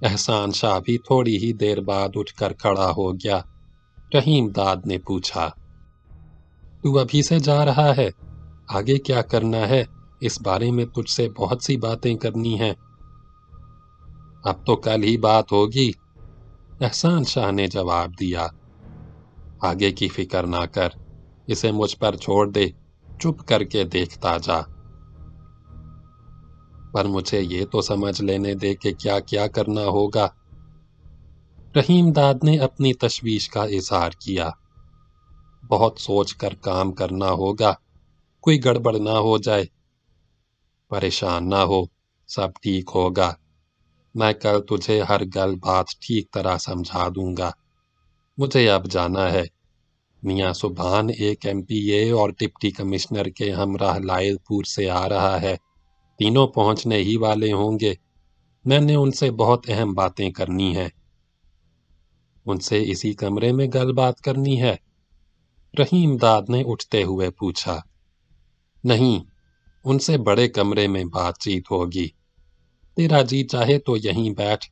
A: احسان شاہ بھی تھوڑی ہی دیر بعد اٹھ کر کھڑا ہو گیا۔ رحیم داد نے پوچھا، تو ابھی سے جا رہا ہے؟ آگے کیا کرنا ہے؟ اس بارے میں تجھ سے بہت سی باتیں کرنی ہیں۔ اب تو کل ہی بات ہوگی، احسان شاہ نے جواب دیا۔ آگے کی فکر نہ کر، اسے مجھ پر چھوڑ دے، چپ کر کے دیکھتا جا۔ پر مجھے یہ تو سمجھ لینے دے کہ کیا کیا کرنا ہوگا۔ رحیم داد نے اپنی تشویش کا اظہار کیا۔ بہت سوچ کر کام کرنا ہوگا، کوئی گڑبڑ نہ ہو جائے۔ پریشان نہ ہو، سب ٹھیک ہوگا۔ میں کل تجھے ہر گل بات ٹھیک طرح سمجھا دوں گا۔ مجھے اب جانا ہے۔ میاں سبحان ایک MP اور ڈپٹی کمشنر کے ہمراہ لائل پور سے آ رہا ہے، تینوں پہنچنے ہی والے ہوں گے۔ میں نے ان سے بہت اہم باتیں کرنی ہیں۔ ان سے اسی کمرے میں گل بات کرنی ہے؟ رحیم داد نے اٹھتے ہوئے پوچھا۔ نہیں، ان سے بڑے کمرے میں بات چیت ہوگی۔ تیرا جی چاہے تو یہیں بیٹھ،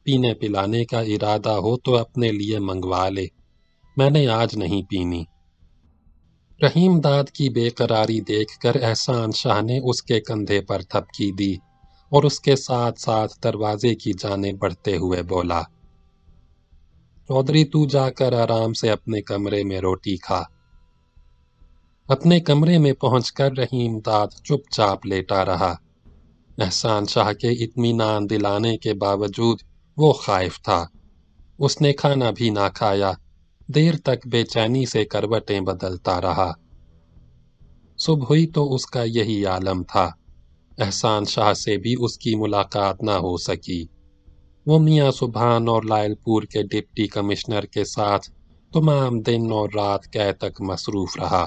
A: پینے پلانے کا ارادہ ہو تو اپنے لیے منگوا لے، میں نے آج نہیں پینی۔ رحیم داد کی بے قراری دیکھ کر احسان شاہ نے اس کے کندھے پر تھپکی دی اور اس کے ساتھ ساتھ دروازے کی جانب بڑھتے ہوئے بولا، چودھری تو جا کر آرام سے اپنے کمرے میں روٹی کھا۔ اپنے کمرے میں پہنچ کر رحیم داد چپ چاپ لیٹا رہا۔ احسان شاہ کے اطمینان دلانے کے باوجود وہ خائف تھا۔ اس نے کھانا بھی نہ کھایا، دیر تک بے چینی سے کروٹیں بدلتا رہا۔ صبح ہوئی تو اس کا یہی عالم تھا۔ احسان شاہ سے بھی اس کی ملاقات نہ ہو سکی۔ وہ میاں سبحان اور لائل پور کے ڈپٹی کمشنر کے ساتھ تمام دن اور رات گئے تک مصروف رہا۔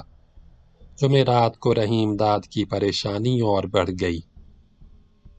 A: جمعرات کو رحیم داد کی پریشانی اور بڑھ گئی۔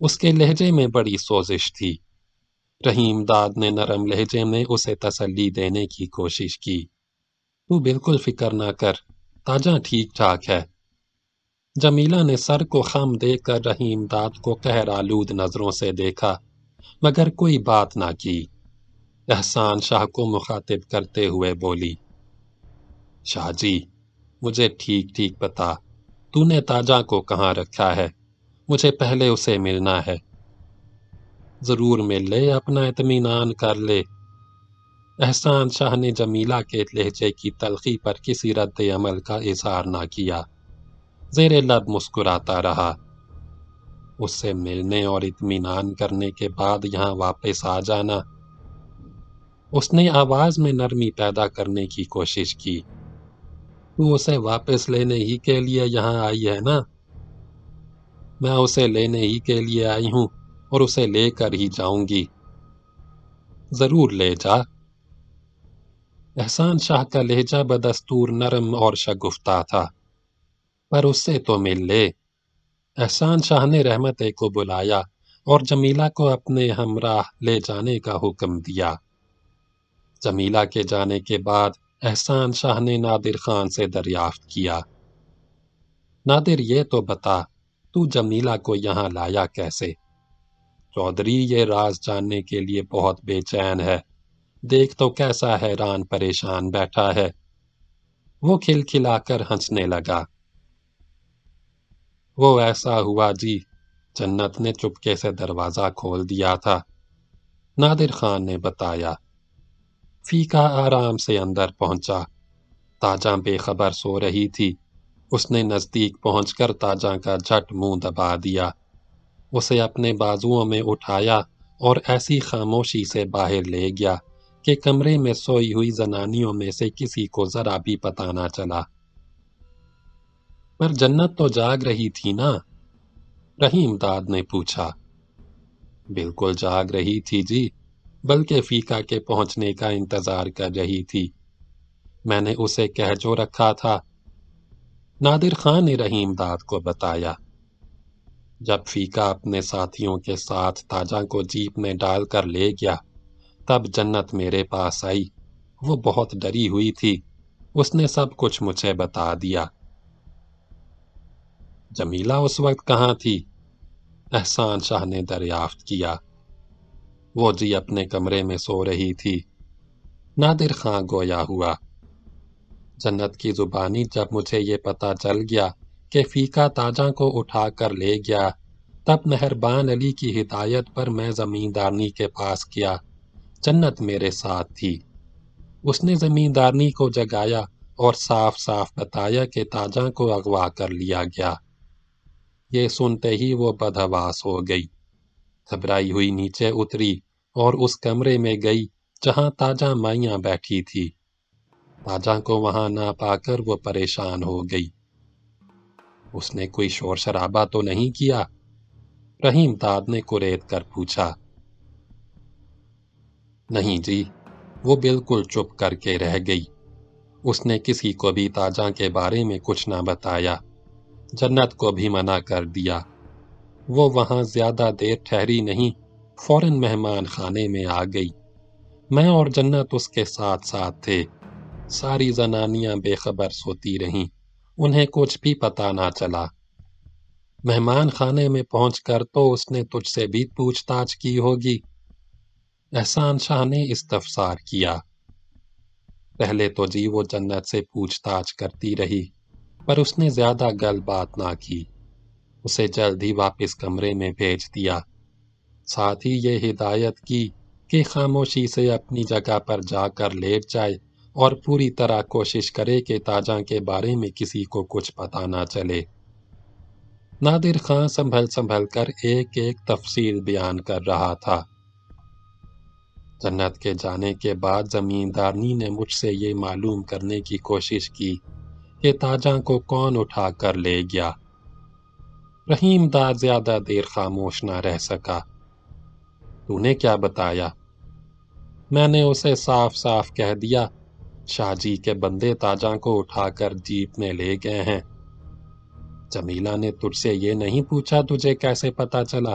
A: اس کے لہجے میں بڑی سوزش تھی۔ رحیم داد نے نرم لہجے میں اسے تسلی دینے کی کوشش کی۔ تو بالکل فکر نہ کر، تاجا ٹھیک ٹھاک ہے۔ جمیلہ نے سر کو خم دے کر رحیم داد کو قہر آلود نظروں سے دیکھا، مگر کوئی بات نہ کی۔ احسان شاہ کو مخاطب کرتے ہوئے بولی، شاہ جی، مجھے ٹھیک ٹھیک بتا، تو نے تاجا کو کہاں رکھا ہے؟ مجھے پہلے اسے ملنا ہے۔ ضرور مل لے، اپنا اطمینان کر لے۔ احسان شاہ نے جمیلہ کے لہجے کی تلخی پر کسی رد عمل کا اظہار نہ کیا، زیر لب مسکراتا رہا۔ اس سے ملنے اور اطمینان کرنے کے بعد یہاں واپس آ جانا۔ اس نے آواز میں نرمی پیدا کرنے کی کوشش کی۔ تو اسے واپس لینے ہی کے لیے یہاں آئی ہے نا؟ میں اسے لینے ہی کے لیے آئی ہوں اور اسے لے کر ہی جاؤں گی۔ ضرور لے جا۔ احسان شاہ کا لہجہ بدستور نرم اور شگفتہ تھا۔ پر اس سے تو مل لے۔ احسان شاہ نے رحمتِ کو بلایا اور جمیلہ کو اپنے ہمراہ لے جانے کا حکم دیا۔ جمیلہ کے جانے کے بعد احسان شاہ نے نادر خان سے دریافت کیا، نادر یہ تو بتا، تو جمیلہ کو یہاں لایا کیسے؟ چودھری یہ راز جاننے کے لیے بہت بے چین ہے، دیکھ تو کیسا حیران پریشان بیٹھا ہے۔ وہ کھلکھلا کر ہنسنے لگا۔ وہ ایسا ہوا جی، جنت نے چپکے سے دروازہ کھول دیا تھا، نادر خان نے بتایا۔ فیکا آرام سے اندر پہنچا۔ تاجاں بے خبر سو رہی تھی۔ اس نے نزدیک پہنچ کر تاجاں کا جھٹ منہ دبا دیا، اسے اپنے بازوؤں میں اٹھایا اور ایسی خاموشی سے باہر لے گیا کہ کمرے میں سوئی ہوئی زنانیوں میں سے کسی کو ذرا بھی پتہ نہ چلا۔ پر جنت تو جاگ رہی تھی نا؟ رحیم داد نے پوچھا۔ بالکل جاگ رہی تھی جی، بلکہ فیکا کے پہنچنے کا انتظار کر رہی تھی۔ میں نے اسے کہہ جو رکھا تھا، نادر خان نے رحیم داد کو بتایا۔ جب فیکا اپنے ساتھیوں کے ساتھ تاجاں کو جیپ میں ڈال کر لے گیا، تب جنت میرے پاس آئی۔ وہ بہت ڈری ہوئی تھی، اس نے سب کچھ مجھے بتا دیا۔ جمیلہ اس وقت کہاں تھی؟ احسان شاہ نے دریافت کیا۔ وہ جی اپنے کمرے میں سو رہی تھی، نادر خان گویا ہوا۔ جنت کی زبانی جب مجھے یہ پتا چل گیا کہ فیکا تاجاں کو اٹھا کر لے گیا، تب مہربان علی کی ہدایت پر میں زمیندارنی کے پاس گیا۔ جنت میرے ساتھ تھی۔ اس نے زمیندارنی کو جگایا اور صاف صاف بتایا کہ تاجاں کو اغوا کر لیا گیا۔ یہ سنتے ہی وہ بدحواس ہو گئی، گھبرائی ہوئی نیچے اتری اور اس کمرے میں گئی جہاں تاجاں مائیاں بیٹھی تھی۔ تاجاں کو وہاں نہ پا کر وہ پریشان ہو گئی۔ اس نے کوئی شور شرابہ تو نہیں کیا؟ رحیم داد نے کریت کر پوچھا۔ نہیں جی، وہ بالکل چپ کر کے رہ گئی۔ اس نے کسی کو بھی تاجاں کے بارے میں کچھ نہ بتایا، جنت کو بھی منع کر دیا۔ وہ وہاں زیادہ دیر ٹھہری نہیں، فوراً مہمان خانے میں آ گئی۔ میں اور جنت اس کے ساتھ ساتھ تھے۔ ساری زنانیاں بے خبر سوتی رہیں، انہیں کچھ بھی پتہ نہ چلا۔ مہمان خانے میں پہنچ کر تو اس نے تجھ سے بھی پوچھ تاچھ کی ہوگی؟ احسان شاہ نے استفسار کیا۔ پہلے تو جی وہ جنت سے پوچھ تاچھ کرتی رہی، پر اس نے زیادہ گل بات نہ کی، اسے جلد ہی واپس کمرے میں بھیج دیا۔ ساتھ ہی یہ ہدایت کی کہ خاموشی سے اپنی جگہ پر جا کر لیٹ جائے اور پوری طرح کوشش کرے کہ تاجاں کے بارے میں کسی کو کچھ پتہ نہ چلے۔ نادر خان سنبھل سنبھل کر ایک ایک تفصیل بیان کر رہا تھا۔ جنت کے جانے کے بعد زمیندارنی نے مجھ سے یہ معلوم کرنے کی کوشش کی کہ تاجاں کو کون اٹھا کر لے گیا۔ رحیم داد زیادہ دیر خاموش نہ رہ سکا۔ تو نے کیا بتایا؟ میں نے اسے صاف صاف کہہ دیا، شاہ جی کے بندے تاجاں کو اٹھا کر جیپ میں لے گئے ہیں۔ جمیلہ نے تجھ سے یہ نہیں پوچھا تجھے کیسے پتا چلا؟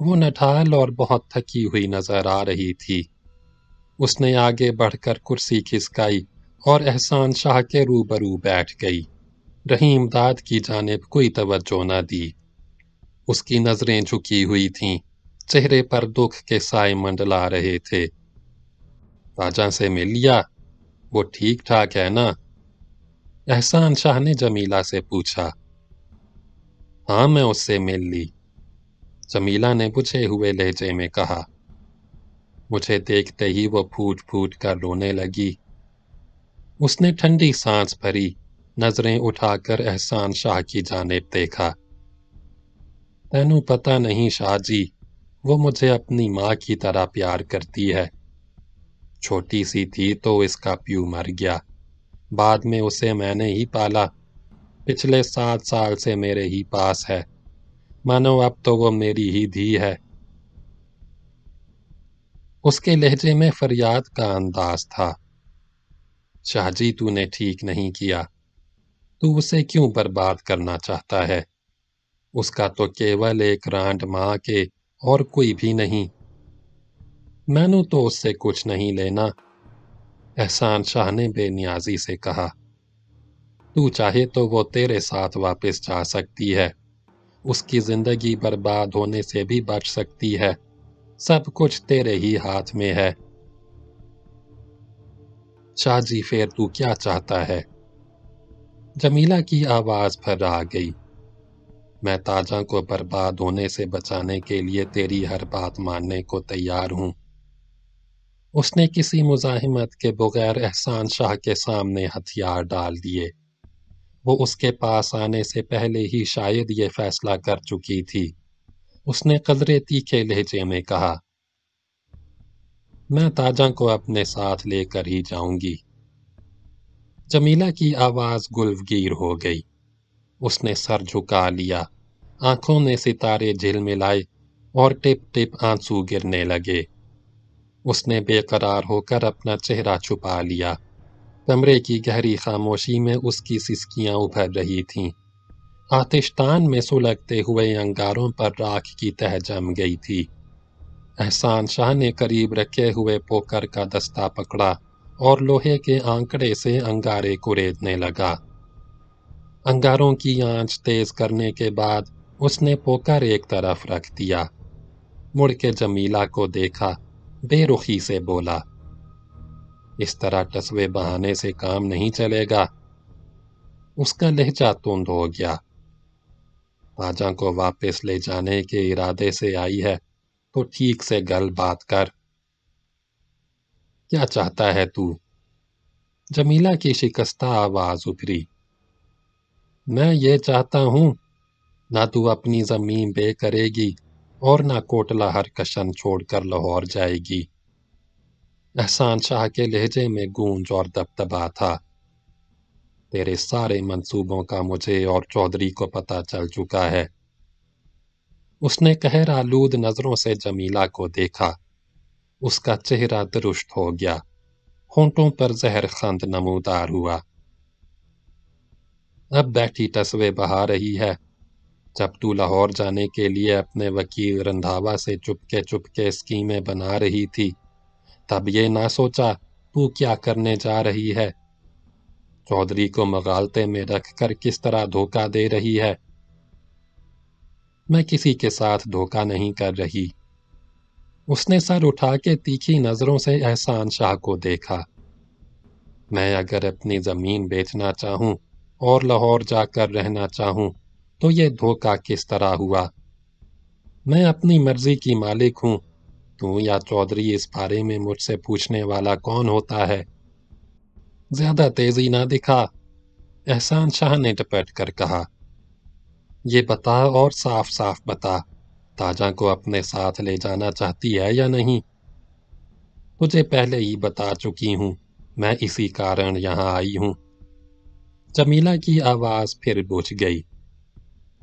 A: وہ نٹھال اور بہت تھکی ہوئی نظر آ رہی تھی۔ اس نے آگے بڑھ کر کرسی کھسکائی اور احسان شاہ کے روبرو بیٹھ گئی۔ رحیم داد کی جانب کوئی توجہ نہ دی۔ اس کی نظریں جھکی ہوئی تھیں، چہرے پر دکھ کے سائے منڈلا رہے تھے۔ تاجا سے مل لیا؟ وہ ٹھیک ٹھاک ہے نا؟ احسان شاہ نے جمیلہ سے پوچھا۔ ہاں، میں اس سے مل لی، جمیلہ نے بجھے ہوئے لہجے میں کہا۔ مجھے دیکھتے ہی وہ پھوٹ پھوٹ کر رونے لگی۔ اس نے ٹھنڈی سانس بھری، نظریں اٹھا کر احسان شاہ کی جانب دیکھا۔ تینوں پتہ نہیں شاہ جی، وہ مجھے اپنی ماں کی طرح پیار کرتی ہے۔ چھوٹی سی تھی تو اس کا پیو مر گیا، بعد میں اسے میں نے ہی پالا، پچھلے 7 سال سے میرے ہی پاس ہے، مانو اب تو وہ میری ہی دھی ہے۔ اس کے لہجے میں فریاد کا انداز تھا۔ شاہ جی، تو نے ٹھیک نہیں کیا، تو اسے کیوں برباد کرنا چاہتا ہے؟ اس کا تو کیول ایک رانڈ ماں کے اور کوئی بھی نہیں۔ میں نے تو اس سے کچھ نہیں لینا، احسان شاہ نے بے نیازی سے کہا۔ تو چاہے تو وہ تیرے ساتھ واپس جا سکتی ہے، اس کی زندگی برباد ہونے سے بھی بچ سکتی ہے، سب کچھ تیرے ہی ہاتھ میں ہے۔ شاہ جی، پھر تو کیا چاہتا ہے؟ جمیلہ کی آواز پھر آ گئی۔ میں تاجا کو برباد ہونے سے بچانے کے لیے تیری ہر بات ماننے کو تیار ہوں۔ اس نے کسی مزاحمت کے بغیر احسان شاہ کے سامنے ہتھیار ڈال دیے۔ وہ اس کے پاس آنے سے پہلے ہی شاید یہ فیصلہ کر چکی تھی۔ اس نے قدرے تیکھے لہجے میں کہا، میں تاجا کو اپنے ساتھ لے کر ہی جاؤں گی۔ جمیلہ کی آواز گلفگیر ہو گئی۔ اس نے سر جھکا لیا، آنکھوں میں ستارے جھلملائے اور ٹپ ٹپ آنسو گرنے لگے۔ اس نے بے قرار ہو کر اپنا چہرہ چھپا لیا۔ کمرے کی گہری خاموشی میں اس کی سسکیاں ابھر رہی تھیں۔ آتشتان میں سلگتے ہوئے انگاروں پر راکھ کی تہ جم گئی تھی۔ احسان شاہ نے قریب رکھے ہوئے پوکر کا دستہ پکڑا اور لوہے کے آنکڑے سے انگارے کریدنے لگا۔ انگاروں کی آنچ تیز کرنے کے بعد اس نے پوکر ایک طرف رکھ دیا، مڑ کے جمیلہ کو دیکھا، بے رخی سے بولا، اس طرح ٹسوے بہانے سے کام نہیں چلے گا۔ اس کا لہجہ تند ہو گیا۔ تاجا کو واپس لے جانے کے ارادے سے آئی ہے تو ٹھیک سے گل بات کر۔ کیا چاہتا ہے تو؟ جمیلہ کی شکستہ آواز ابھری۔ میں یہ چاہتا ہوں، نہ تو اپنی زمین بے کرے گی اور نہ کوٹلہ ہر کشن چھوڑ کر لاہور جائے گی۔ احسان شاہ کے لہجے میں گونج اور دبدبا تھا۔ تیرے سارے منصوبوں کا مجھے اور چودھری کو پتہ چل چکا ہے۔ اس نے قہر آلود نظروں سے جمیلہ کو دیکھا۔ اس کا چہرہ درشت ہو گیا، ہونٹوں پر زہر خند نمودار ہوا۔ اب بیٹھی ٹسوے بہا رہی ہے، جب تو لاہور جانے کے لیے اپنے وکیل رندھاوا سے چپکے اسکیمیں بنا رہی تھی، تب یہ نہ سوچا تو کیا کرنے جا رہی ہے، چودھری کو مغالطے میں رکھ کر کس طرح دھوکہ دے رہی ہے۔ میں کسی کے ساتھ دھوکہ نہیں کر رہی۔ اس نے سر اٹھا کے تیکھی نظروں سے احسان شاہ کو دیکھا۔ میں اگر اپنی زمین بیچنا چاہوں اور لاہور جا کر رہنا چاہوں تو یہ دھوکہ کس طرح ہوا؟ میں اپنی مرضی کی مالک ہوں، تو یا چودھری اس بارے میں مجھ سے پوچھنے والا کون ہوتا ہے؟ زیادہ تیزی نہ دکھا، احسان شاہ نے ٹپٹ کر کہا۔ یہ بتا اور صاف صاف بتا، تاجا کو اپنے ساتھ لے جانا چاہتی ہے یا نہیں؟ تجھے پہلے ہی بتا چکی ہوں، میں اسی کارن یہاں آئی ہوں۔ جمیلہ کی آواز پھر بجھ گئی۔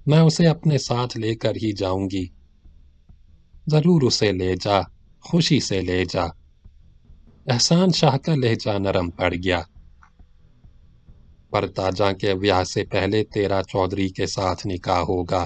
A: میں اسے اپنے ساتھ لے کر ہی جاؤں گی۔ ضرور اسے لے جا، خوشی سے لے جا۔ احسان شاہ کا لہجہ نرم پڑ گیا۔ پر تاجا کے بیاہ سے پہلے تیرا چودھری کے ساتھ نکاح ہوگا۔